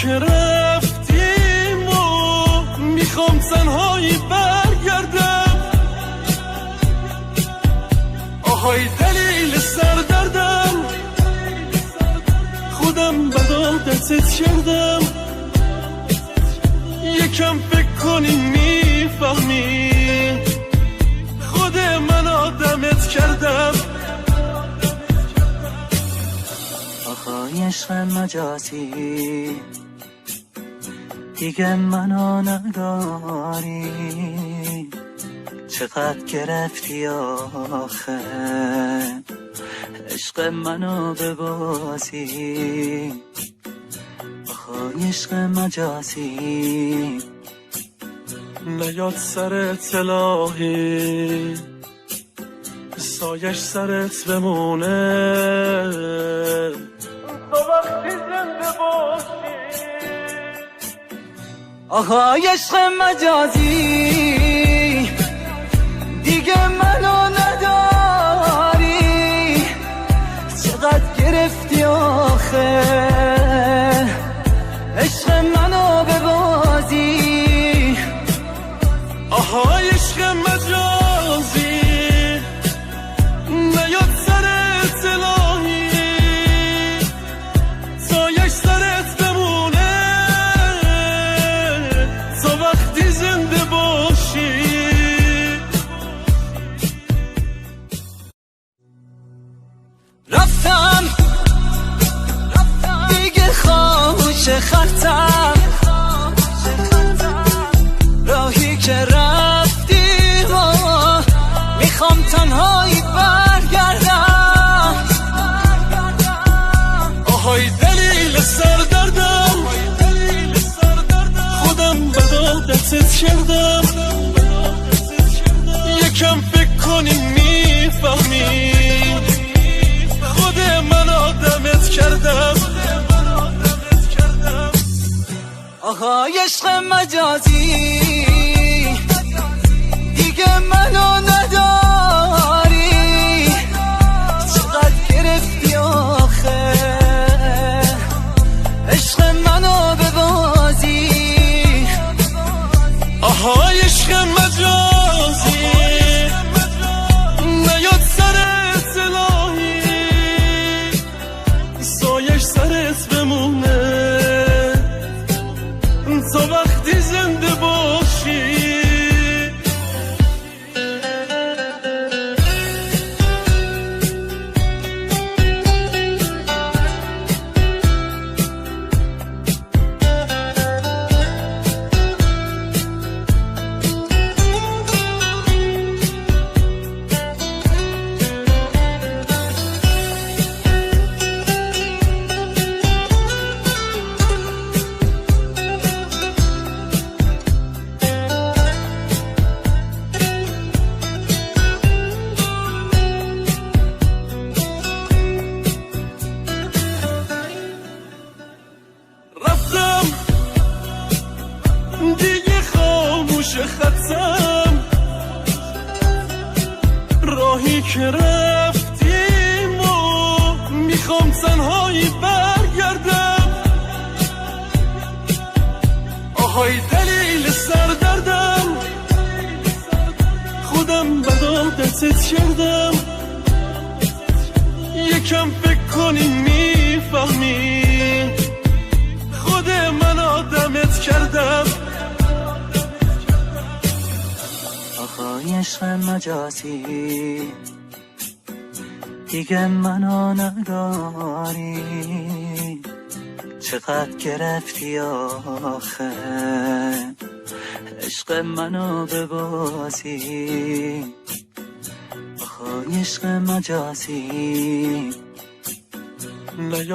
که رفتیم و میخوام تنهایی برگردم، آهای دلیل سردردم، خودم بد عادتت کردم، یکم فکر کنی میفهمی خود من آدمت کردم. آهای عشق مجازی دیگه منو نداری، چقدر گرفتی آخه عشق منو به بازی. آهای عشق مجازی نیاد سرت الهی، سایش سرت بمونه، تو وقتی زنده باشی. آهای عشق مجازی دیگه منو نداری، چقدر گرفتی آخه عشق منو به بازی. آهای عشق مجازی نیاد سرت الهی، سایش سرت بمونه، تو وقتی زنده باشی. رفتم دیگه خاموش خطم، راهی که رفتی و میخوام تنهایی برگردم، آهای دلیل سردردم، خودم بد عادتت کردم، یکم فکر کنی میفهمی خود من آدمت کردم. آهای عشق مجازی دیگه منو نداری، چقدر گرفتی آخه عشق منو به بازی. آهای عشق مجازی نیاد سرت الهی، سایش سرت بمونه، تو وقتی زنده باشی. دیگه خاموش خطم، راهی که رفتیم و میخوام تنهایی برگردم، آهای دلیل سردردم، خودم بد عادتت کردم، یکم فکر کنی میفهمی خود من آدمت کردم. آهای عشق مجازی دیگه منو نداری، چقدر گرفتی آخه عشق منو به بازی. آهای عشق مجازی